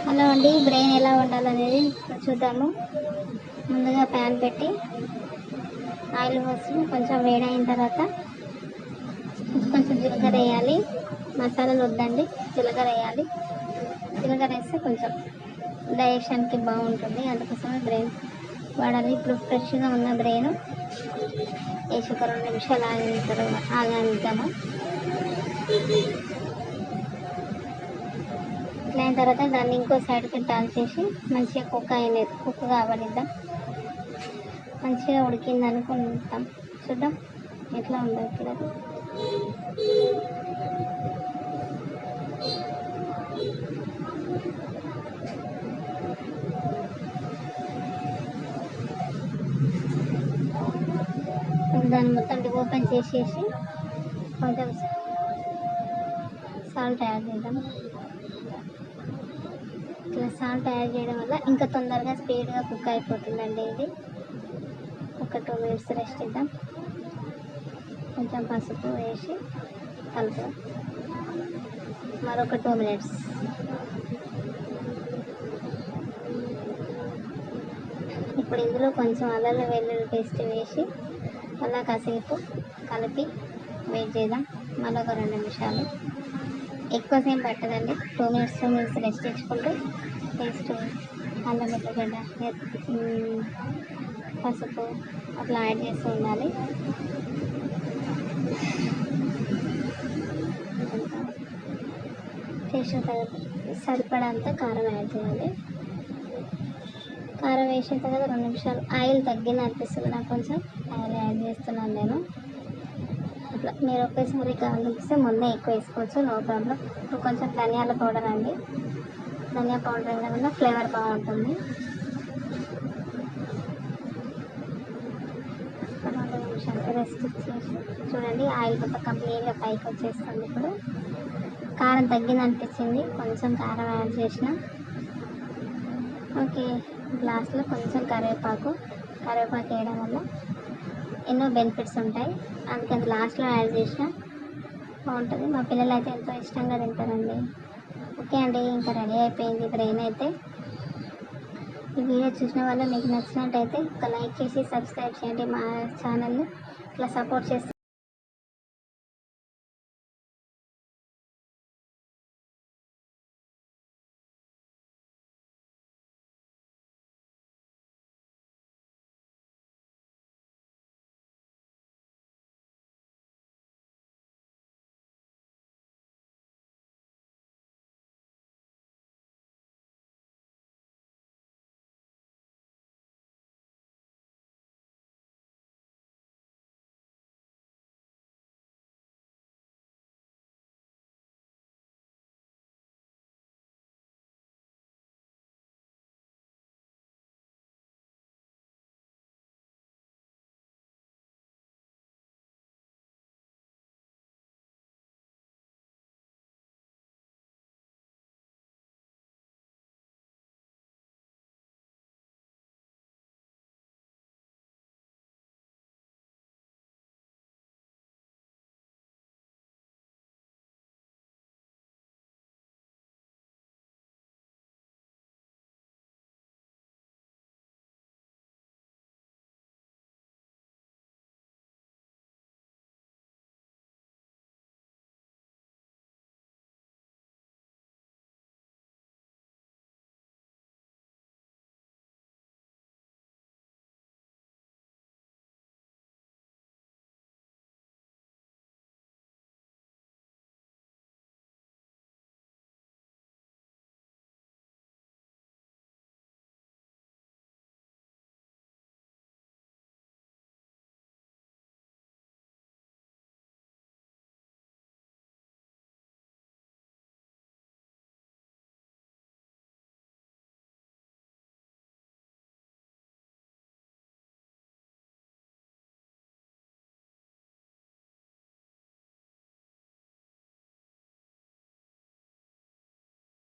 Hello అండి, brain ఎలా వండాలనేది చూద్దాము. ముందుగా ప్యాన్ పెట్టి ఆయిల్ పోసి కొంచెం వేడైన తర్వాత కొంచెం జీలకర్ర వేయాలి. మసాలాలు వద్దండి, జీలకర్ర వేయాలి. జీలకర్ర వేస్తే కొంచెం డైజెషన్కి బాగుంటుంది, అందుకోసమే బ్రెయిన్ వాడాలి. ఇప్పుడు ఫ్రెష్గా ఉన్న బ్రెయిన్ వేసి ఒక 2 నిమిషాలు ఆగానిద్దాము. ఇట్లా అయిన తర్వాత దాన్ని ఇంకో సైడ్కి టర్న్ చేసి మంచిగా కుక్ కావనిద్దాం. మంచిగా ఉడికింది అనుకుంటాం. చూద్దాం ఎట్లా ఉందో ఇప్పుడు. దాన్ని మొత్తం ఓపెన్ చేసేసి కొంచెం సాల్ట్ యాడ్ చేద్దాం. ఇట్లా సాల్ట్ యాడ్ చేయడం వల్ల ఇంకా తొందరగా స్పీడ్గా కుక్ అయిపోతుందండి. ఇది ఒక 2 మినిట్స్ రెస్ట్ ఇద్దాం. కొంచెం పసుపు వేసి కలుపుదాం. మరొక 2 మినిట్స్. ఇప్పుడు ఇందులో కొంచెం అల్లం వెల్లుల్లి పేస్ట్ వేసి మళ్ళీ కాసేపు కలిపి వెయిట్ చేద్దాం. మళ్ళీ ఒక 2 నిమిషాలు. ఎక్కువసేపు పట్టదండి. 2 మినిట్స్ రెస్ట్ ఇచ్చుకుంటూ పేస్ట్ అల్లం వెల్లిగడ్డ పసుపు అట్లా యాడ్ చేస్తూ ఉండాలి. చేసిన తర్వాత సరిపడంత కారం యాడ్ చేయాలి. కారం వేసిన తర్వాత 2 నిమిషాలు ఆయిల్ తగ్గింది అనిపిస్తుంది నాకు, కొంచెం ఆయిల్ యాడ్ చేస్తున్నాను నేను. అట్లా మీరు ఒకేసారి కావాలనిపిస్తే ముందే ఎక్కువ వేసుకోవచ్చు, నో ప్రాబ్లం. ఇప్పుడు కొంచెం ధనియాల పౌడర్ అండి. ధనియా పౌడర్ వేయడం వల్ల ఫ్లేవర్ బాగుంటుంది. 2 నిమిషాలు రెస్ట్ ఇచ్చేసి చూడండి, ఆయిల్ మొత్తం కంప్లీట్గా పైకి వచ్చేస్తుంది. ఇప్పుడు కారం తగ్గింది అనిపించింది, కొంచెం కారం యాడ్ చేసిన. ఓకే, లాస్ట్లో కొంచెం కరివేపాకు వేయడం వల్ల ఎన్నో బెనిఫిట్స్ ఉంటాయి, అందుకని లాస్ట్లో యాడ్ చేసిన బాగుంటుంది. మా పిల్లలు అయితే ఎంతో ఇష్టంగా తింటారండి. ఓకే అండి, ఇంకా రెడీ అయిపోయింది బ్రెయిన్ అయితే. ఈ వీడియో చూసిన వల్ల మీకు నచ్చినట్టయితే ఒక లైక్ చేసి సబ్స్క్రైబ్ చేయండి. మా ఛానల్ని ఇట్లా సపోర్ట్ చేస్తే